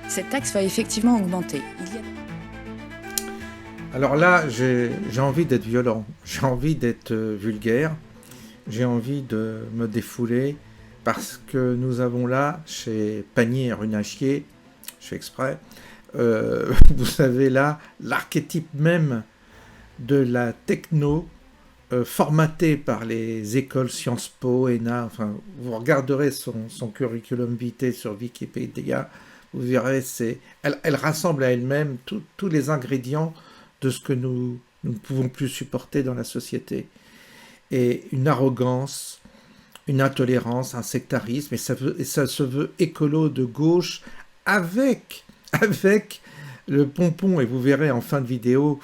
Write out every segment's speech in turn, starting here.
Cette taxe va effectivement augmenter. Alors là, j'ai envie d'être violent, j'ai envie d'être vulgaire, j'ai envie de me défouler parce que nous avons là, chez Panier rue Nachier, je fais exprès, vous savez là, l'archétype même de la techno formatée par les écoles Sciences Po, ENA, enfin, vous regarderez son curriculum vitae sur Wikipédia, vous verrez, elle rassemble à elle-même tous les ingrédients de ce que nous ne pouvons plus supporter dans la société. Et une arrogance, une intolérance, un sectarisme, et ça se veut écolo de gauche avec le pompon, et vous verrez en fin de vidéo,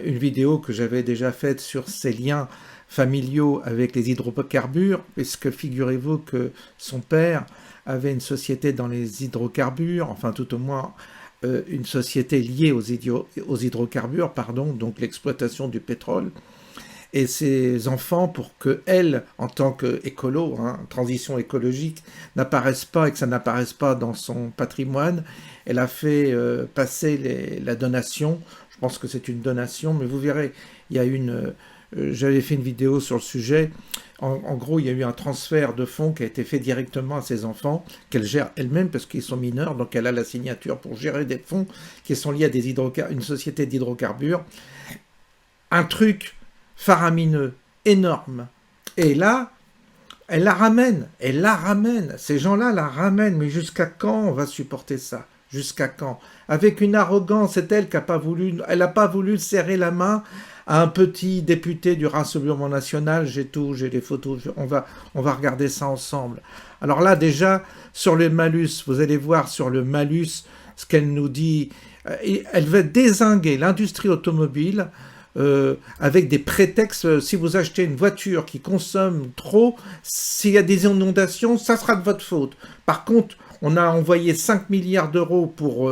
une vidéo que j'avais déjà faite sur ces liens familiaux avec les hydrocarbures, puisque figurez-vous que son père avait une société dans les hydrocarbures, enfin tout au moins une société liée aux hydrocarbures, donc l'exploitation du pétrole. Et ses enfants, pour qu'elle, en tant qu'écolo, transition écologique, n'apparaisse pas et que ça n'apparaisse pas dans son patrimoine, elle a fait passer la donation. Je pense que c'est une donation, mais vous verrez, il y a j'avais fait une vidéo sur le sujet. En gros, il y a eu un transfert de fonds qui a été fait directement à ses enfants, qu'elle gère elle-même parce qu'ils sont mineurs, donc elle a la signature pour gérer des fonds qui sont liés à une société d'hydrocarbures. Un truc faramineux, énorme. Et là, elle la ramène. Ces gens-là la ramènent. Mais jusqu'à quand on va supporter ça? Jusqu'à quand? Avec une arrogance, c'est elle qui n'a pas voulu serrer la main à un petit député du Rassemblement National. J'ai les photos, on va regarder ça ensemble. Alors là, déjà, sur le malus, vous allez voir sur le malus ce qu'elle nous dit. Elle veut dézinguer l'industrie automobile avec des prétextes. Si vous achetez une voiture qui consomme trop, s'il y a des inondations, ça sera de votre faute. Par contre, on a envoyé 5 milliards d'euros pour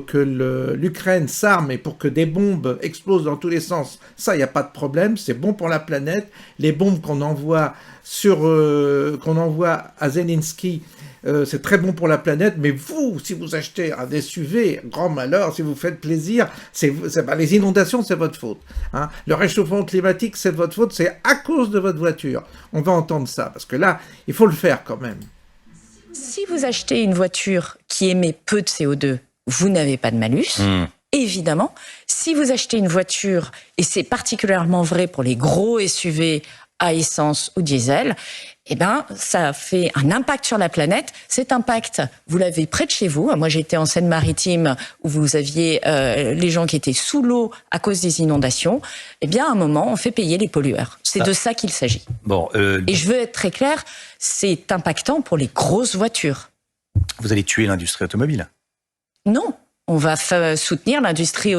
que l'Ukraine s'arme et pour que des bombes explosent dans tous les sens. Ça, il n'y a pas de problème, c'est bon pour la planète. Les bombes qu'on envoie à Zelensky, c'est très bon pour la planète, mais vous, si vous achetez un SUV, grand malheur, si vous faites plaisir, les inondations, c'est votre faute. Le réchauffement climatique, c'est votre faute, c'est à cause de votre voiture. On va entendre ça, parce que là, il faut le faire quand même. Si vous achetez une voiture qui émet peu de CO2, vous n'avez pas de malus. Évidemment, si vous achetez une voiture, et c'est particulièrement vrai pour les gros SUV à essence ou diesel, eh ben, ça fait un impact sur la planète. Cet impact, vous l'avez près de chez vous. Moi, j'étais en Seine-Maritime où vous aviez les gens qui étaient sous l'eau à cause des inondations. Eh bien, à un moment, on fait payer les pollueurs. C'est de ça qu'il s'agit. Bon, et je veux être très clair, c'est impactant pour les grosses voitures. Vous allez tuer l'industrie automobile? Non. On va soutenir l'industrie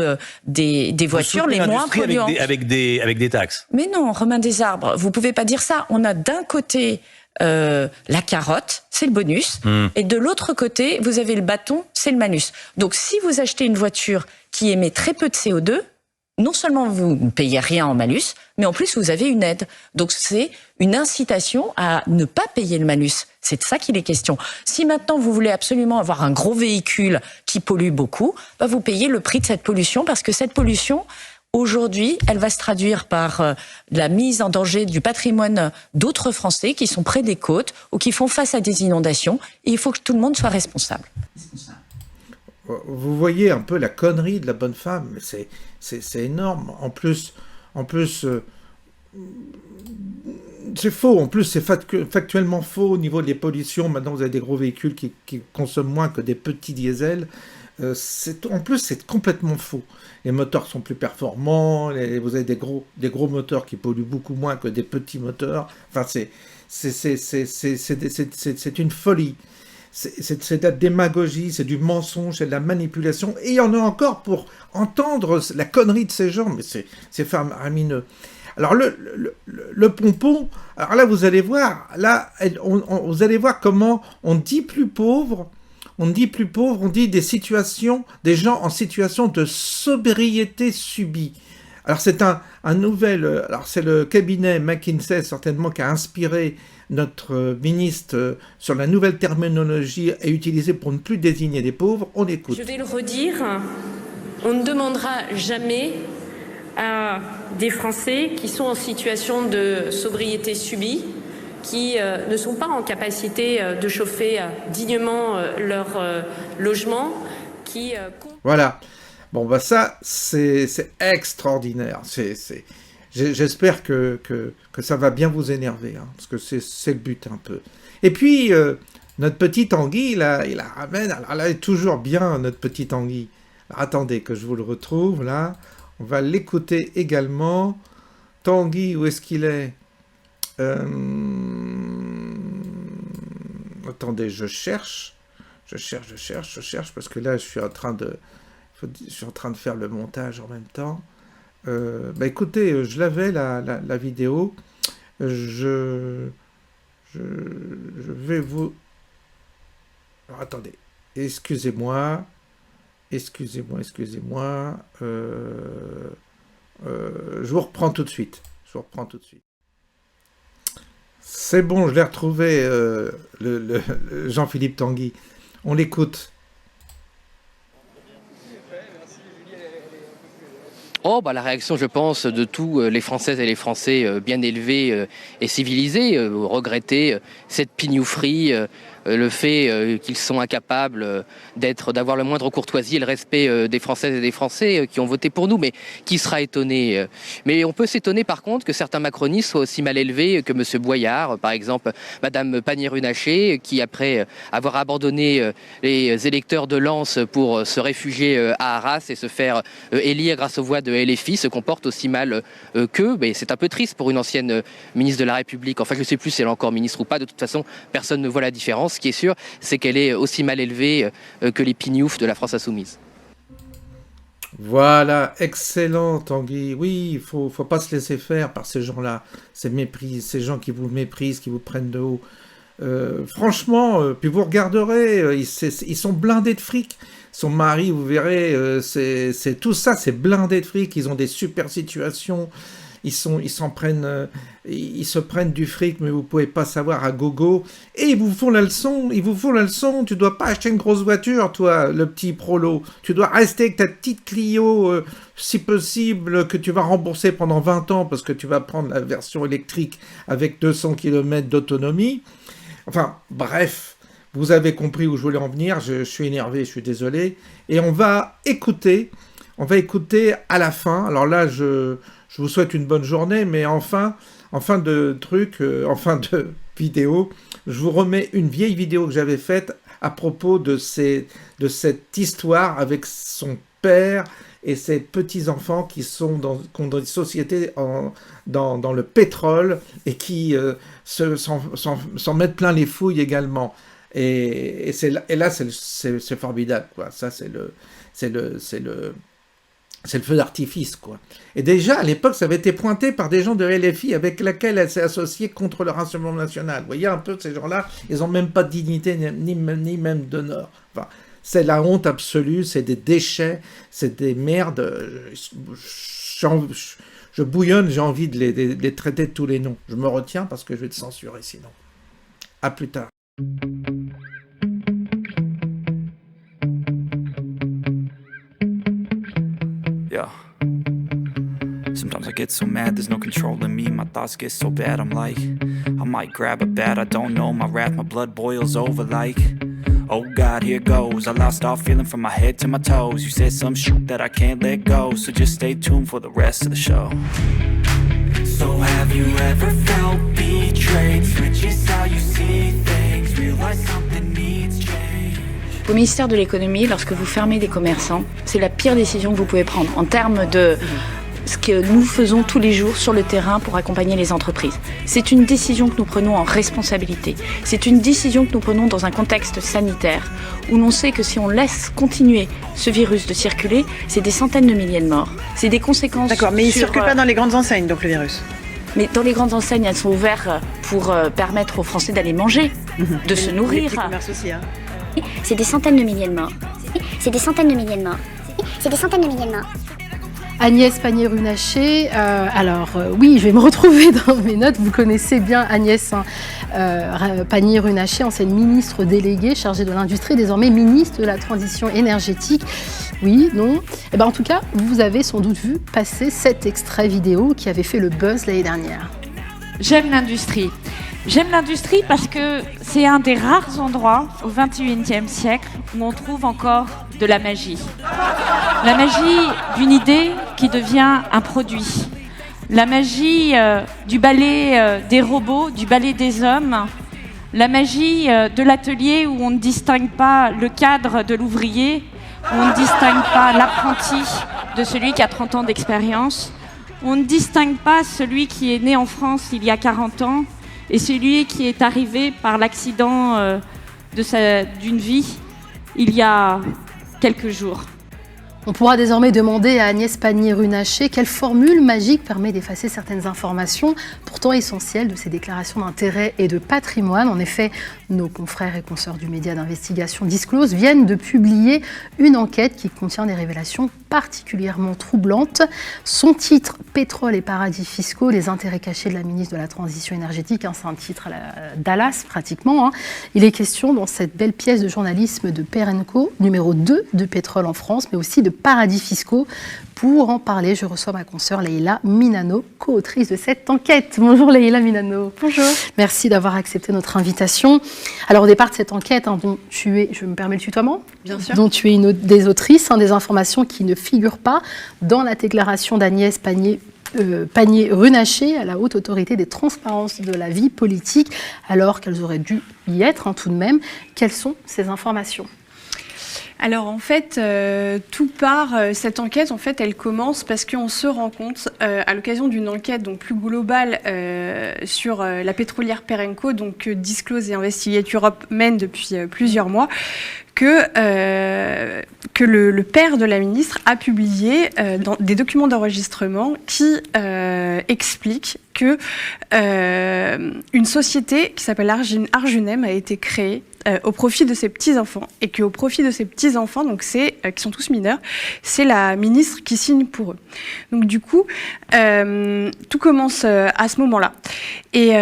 des voitures les moins polluantes. Avec des taxes. Mais non, Romain Desarbres, vous pouvez pas dire ça. On a d'un côté la carotte, c'est le bonus, et de l'autre côté, vous avez le bâton, c'est le malus. Donc si vous achetez une voiture qui émet très peu de CO2, non seulement vous ne payez rien en malus, mais en plus vous avez une aide. Donc c'est une incitation à ne pas payer le malus. C'est de ça qu'il est question. Si maintenant vous voulez absolument avoir un gros véhicule qui pollue beaucoup, vous payez le prix de cette pollution, parce que cette pollution, aujourd'hui, elle va se traduire par la mise en danger du patrimoine d'autres Français qui sont près des côtes ou qui font face à des inondations. Et il faut que tout le monde soit responsable. Vous voyez un peu la connerie de la bonne femme, mais c'est énorme. En plus, c'est faux. En plus, c'est factuellement faux au niveau des pollutions. Maintenant, vous avez des gros véhicules qui consomment moins que des petits diesels. En plus, c'est complètement faux. Les moteurs sont plus performants. Vous avez des gros moteurs qui polluent beaucoup moins que des petits moteurs. Enfin, c'est une folie. C'est de la démagogie, c'est du mensonge, c'est de la manipulation. Et il y en a encore pour entendre la connerie de ces gens, mais c'est faramineux. Alors le pompon, alors là vous allez voir, vous allez voir comment on dit plus pauvre, on dit des gens en situation de sobriété subie. Alors c'est un nouvel, alors c'est le cabinet McKinsey certainement qui a inspiré notre ministre sur la nouvelle terminologie et utilisée pour ne plus désigner des pauvres. On écoute. Je vais le redire, on ne demandera jamais à des Français qui sont en situation de sobriété subie, qui ne sont pas en capacité de chauffer dignement leur logement, qui... Voilà. Bon, bah ça, c'est extraordinaire. J'espère que ça va bien vous énerver, hein, parce que c'est le but un peu. Et puis, notre petit Tanguy, là, il la ramène. Alors là, il est toujours bien, notre petit Tanguy. Alors, attendez que je vous le retrouve, là. On va l'écouter également. Tanguy, où est-ce qu'il est, Attendez, je cherche, parce que là, je suis en train de faire le montage en même temps. Bah écoutez, je l'avais la vidéo. Je vais vous... Alors, attendez. Excusez-moi. Je vous reprends tout de suite. C'est bon, je l'ai retrouvé, le Jean-Philippe Tanguy. On l'écoute. Oh, bah, la réaction, je pense, de tous les Françaises et les Français bien élevés et civilisés, regretter cette pignoufrie, le fait qu'ils sont incapables d'avoir le moindre courtoisie et le respect des Françaises et des Français qui ont voté pour nous. Mais qui sera étonné? Mais on peut s'étonner par contre que certains macronistes soient aussi mal élevés que M. Boyard, par exemple Mme Pannier-Runacher, qui après avoir abandonné les électeurs de Lens pour se réfugier à Arras et se faire élire grâce aux voix de LFI, se comporte aussi mal qu'eux. Mais c'est un peu triste pour une ancienne ministre de la République. Enfin, je ne sais plus si elle est encore ministre ou pas. De toute façon, personne ne voit la différence. Ce qui est sûr, c'est qu'elle est aussi mal élevée que les pignoufs de la France insoumise. Voilà, excellent Tanguy. Oui, il faut pas se laisser faire par ces gens-là, ces gens qui vous méprisent, qui vous prennent de haut. Franchement, puis vous regarderez, ils sont blindés de fric. Son mari, vous verrez, c'est tout ça, c'est blindé de fric. Ils ont des super situations. Ils se prennent du fric, mais vous pouvez pas savoir à gogo. Et ils vous font la leçon. Tu dois pas acheter une grosse voiture, toi, le petit prolo. Tu dois rester avec ta petite Clio, si possible, que tu vas rembourser pendant 20 ans, parce que tu vas prendre la version électrique avec 200 km d'autonomie. Enfin, bref, vous avez compris où je voulais en venir. Je suis énervé, je suis désolé. Et on va écouter à la fin. Alors là, je vous souhaite une bonne journée, mais en fin de vidéo, je vous remets une vieille vidéo que j'avais faite à propos de cette histoire avec son père et ses petits-enfants qui ont des sociétés dans le pétrole et qui s'en mettent plein les fouilles également. Et là, c'est formidable, quoi. Ça, c'est le feu d'artifice, quoi. Et déjà, à l'époque, ça avait été pointé par des gens de LFI avec lesquels elle s'est associée contre le Rassemblement national. Vous voyez un peu, ces gens-là, ils n'ont même pas de dignité, ni même d'honneur. Enfin, c'est la honte absolue, c'est des déchets, c'est des merdes. Je bouillonne, j'ai envie de les traiter de tous les noms. Je me retiens parce que je vais te censurer sinon. À plus tard. Yeah. Sometimes I get so mad, there's no controlling me. My thoughts get so bad, I'm like, I might grab a bat, I don't know. My wrath, my blood boils over like, oh God, here goes. I lost all feeling from my head to my toes. You said some shit that I can't let go, so just stay tuned for the rest of the show. So have you ever felt betrayed? Switches how you see things, realize something needs change. Au ministère de l'économie, lorsque vous fermez des commerçants, c'est la pire décision que vous pouvez prendre en termes de... ce que nous faisons tous les jours sur le terrain pour accompagner les entreprises. C'est une décision que nous prenons en responsabilité. C'est une décision que nous prenons dans un contexte sanitaire où l'on sait que si on laisse continuer ce virus de circuler, c'est des centaines de milliers de morts. C'est des conséquences. D'accord, mais il ne circule pas dans les grandes enseignes, donc le virus. Mais dans les grandes enseignes, elles sont ouvertes pour permettre aux Français d'aller manger, de se nourrir. Les petits commerces aussi, hein. C'est des centaines de milliers de morts. C'est des centaines de milliers de morts. C'est des centaines de milliers de morts. Agnès Pannier-Runacher, oui, je vais me retrouver dans mes notes. Vous connaissez bien Agnès Pannier-Runacher, ancienne ministre déléguée chargée de l'industrie, désormais ministre de la transition énergétique. Oui, non. Eh ben, en tout cas, vous avez sans doute vu passer cet extrait vidéo qui avait fait le buzz l'année dernière. J'aime l'industrie. J'aime l'industrie parce que c'est un des rares endroits au XXIe siècle où on trouve encore de la magie. La magie d'une idée qui devient un produit. La magie du ballet des robots, du ballet des hommes. La magie de l'atelier où on ne distingue pas le cadre de l'ouvrier, où on ne distingue pas l'apprenti de celui qui a 30 ans d'expérience. On ne distingue pas celui qui est né en France il y a 40 ans et celui qui est arrivé par l'accident d'une vie il y a quelques jours. On pourra désormais demander à Agnès Pannier-Runacher quelle formule magique permet d'effacer certaines informations pourtant essentielles de ces déclarations d'intérêt et de patrimoine. En effet, nos confrères et consoeurs du média d'investigation Disclose viennent de publier une enquête qui contient des révélations particulièrement troublantes. Son titre « Pétrole et paradis fiscaux, les intérêts cachés de la ministre de la Transition énergétique », c'est un titre à la Dallas pratiquement. Il est question dans cette belle pièce de journalisme de Perenco, numéro 2 de pétrole en France, mais aussi de paradis fiscaux. Pour en parler, je reçois ma consoeur Leïla Minano, co-autrice de cette enquête. Bonjour Leïla Minano. Bonjour. Merci d'avoir accepté notre invitation. Alors au départ de cette enquête, dont tu es, je me permets le tutoiement ? Bien sûr. Dont tu es une des autrices, des informations qui ne figurent pas dans la déclaration d'Agnès Pannier-Runacher à la haute autorité des transparences de la vie politique, alors qu'elles auraient dû y être tout de même. Quelles sont ces informations ? Alors en fait, tout part, cette enquête, en fait, elle commence parce qu'on se rend compte, à l'occasion d'une enquête donc, plus globale sur la pétrolière Perenco, donc Disclose et Investigate Europe mènent depuis plusieurs mois, que le père de la ministre a publié des documents d'enregistrement qui expliquent que une société qui s'appelle Arjunem a été créée au profit de ses petits-enfants, et qu'au profit de ses petits-enfants, donc qui sont tous mineurs, c'est la ministre qui signe pour eux. Donc du coup, tout commence à ce moment-là. Et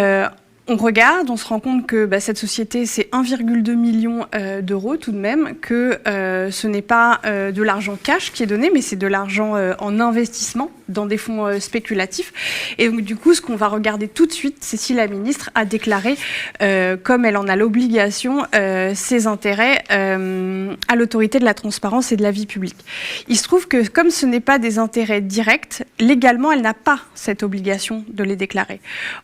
on regarde, on se rend compte que cette société, c'est 1,2 million d'euros tout de même, que ce n'est pas de l'argent cash qui est donné, mais c'est de l'argent en investissement dans des fonds spéculatifs. Et donc du coup, ce qu'on va regarder tout de suite, c'est si la ministre a déclaré, comme elle en a l'obligation, ses intérêts à l'autorité de la transparence et de la vie publique. Il se trouve que comme ce n'est pas des intérêts directs, légalement, elle n'a pas cette obligation de les déclarer.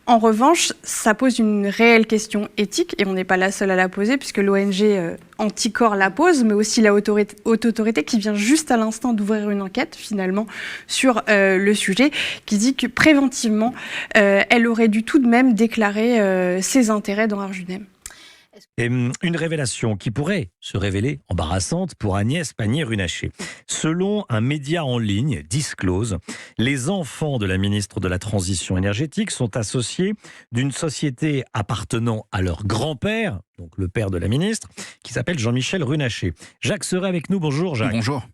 En revanche, ça pose une réelle question éthique, et on n'est pas la seule à la poser, puisque l'ONG Anticor la pose, mais aussi la haute autorité qui vient juste à l'instant d'ouvrir une enquête, finalement, sur le sujet, qui dit que préventivement, elle aurait dû tout de même déclarer ses intérêts dans Arjunem. Et une révélation qui pourrait se révéler embarrassante pour Agnès Pannier-Runacher. Selon un média en ligne, Disclose, les enfants de la ministre de la Transition énergétique sont associés d'une société appartenant à leur grand-père, donc le père de la ministre, qui s'appelle Jean-Michel Runacher. Jacques serait avec nous. Bonjour Jacques. Bonjour.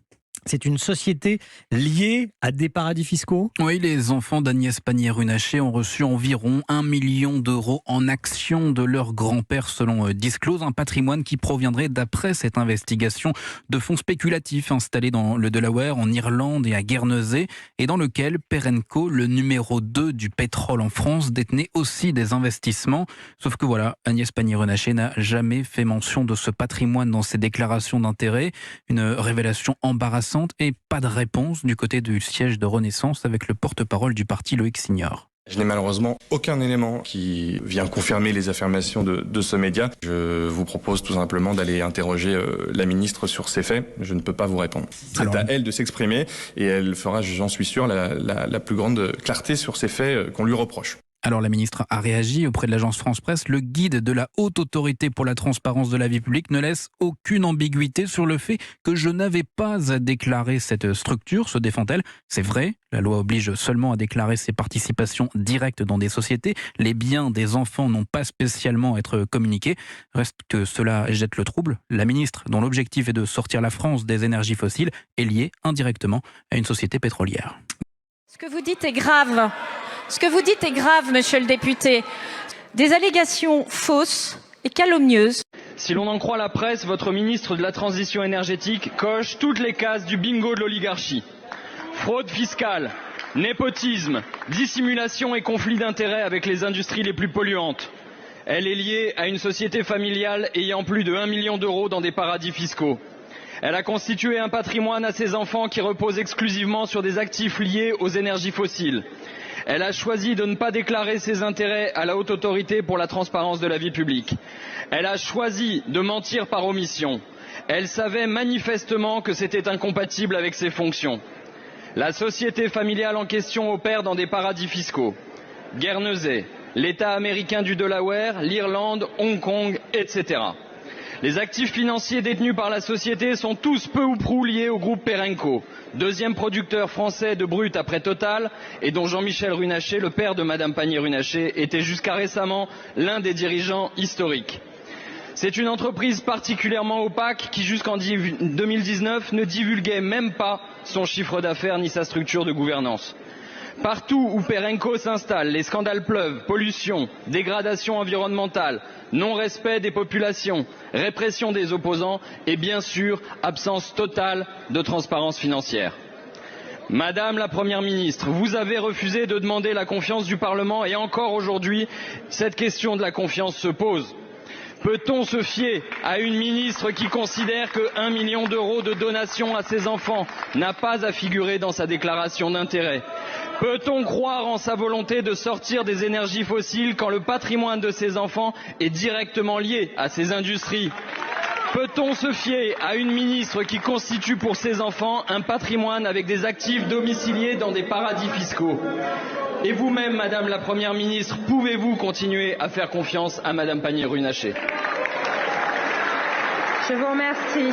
C'est une société liée à des paradis fiscaux ? Oui, les enfants d'Agnès Pannier-Runacher ont reçu environ 1 million d'euros en actions de leur grand-père selon Disclose, un patrimoine qui proviendrait d'après cette investigation de fonds spéculatifs installés dans le Delaware, en Irlande et à Guernesey, et dans lequel Perenco, le numéro 2 du pétrole en France, détenait aussi des investissements. Sauf que voilà, Agnès Pannier-Runacher n'a jamais fait mention de ce patrimoine dans ses déclarations d'intérêt. Une révélation embarrassante et pas de réponse du côté du siège de Renaissance avec le porte-parole du parti Loïc Signor. Je n'ai malheureusement aucun élément qui vient confirmer les affirmations de ce média. Je vous propose tout simplement d'aller interroger la ministre sur ces faits. Je ne peux pas vous répondre. C'est à elle de s'exprimer et elle fera, j'en suis sûr, la plus grande clarté sur ces faits qu'on lui reproche. Alors la ministre a réagi auprès de l'agence France Presse. Le guide de la Haute Autorité pour la transparence de la vie publique ne laisse aucune ambiguïté sur le fait que je n'avais pas à déclarer cette structure, se défend-elle. C'est vrai, la loi oblige seulement à déclarer ses participations directes dans des sociétés. Les biens des enfants n'ont pas spécialement à être communiqués. Reste que cela jette le trouble. La ministre, dont l'objectif est de sortir la France des énergies fossiles, est liée indirectement à une société pétrolière. Ce que vous dites est grave. Ce que vous dites est grave, monsieur le député. Des allégations fausses et calomnieuses. Si l'on en croit la presse, votre ministre de la Transition énergétique coche toutes les cases du bingo de l'oligarchie. Fraude fiscale, népotisme, dissimulation et conflit d'intérêts avec les industries les plus polluantes. Elle est liée à une société familiale ayant plus de 1 million d'euros dans des paradis fiscaux. Elle a constitué un patrimoine à ses enfants qui repose exclusivement sur des actifs liés aux énergies fossiles. Elle a choisi de ne pas déclarer ses intérêts à la Haute Autorité pour la transparence de la vie publique. Elle a choisi de mentir par omission. Elle savait manifestement que c'était incompatible avec ses fonctions. La société familiale en question opère dans des paradis fiscaux. Guernesey, l'État américain du Delaware, l'Irlande, Hong Kong, etc. Les actifs financiers détenus par la société sont tous peu ou prou liés au groupe Perenco, deuxième producteur français de brut après Total, et dont Jean-Michel Runacher, le père de Madame Pannier-Runacher, était jusqu'à récemment l'un des dirigeants historiques. C'est une entreprise particulièrement opaque qui, jusqu'en 2019, ne divulguait même pas son chiffre d'affaires ni sa structure de gouvernance. Partout où Perenco s'installe, les scandales pleuvent, pollution, dégradation environnementale, non-respect des populations, répression des opposants et bien sûr absence totale de transparence financière. Madame la Première ministre, vous avez refusé de demander la confiance du Parlement et encore aujourd'hui, cette question de la confiance se pose. Peut-on se fier à une ministre qui considère que 1 million d'euros de donation à ses enfants n'a pas à figurer dans sa déclaration d'intérêt ? Peut-on croire en sa volonté de sortir des énergies fossiles quand le patrimoine de ses enfants est directement lié à ces industries ? Peut-on se fier à une ministre qui constitue pour ses enfants un patrimoine avec des actifs domiciliés dans des paradis fiscaux ? Et vous-même, Madame la Première ministre, pouvez-vous continuer à faire confiance à Madame Pannier-Runacher ? Je vous remercie.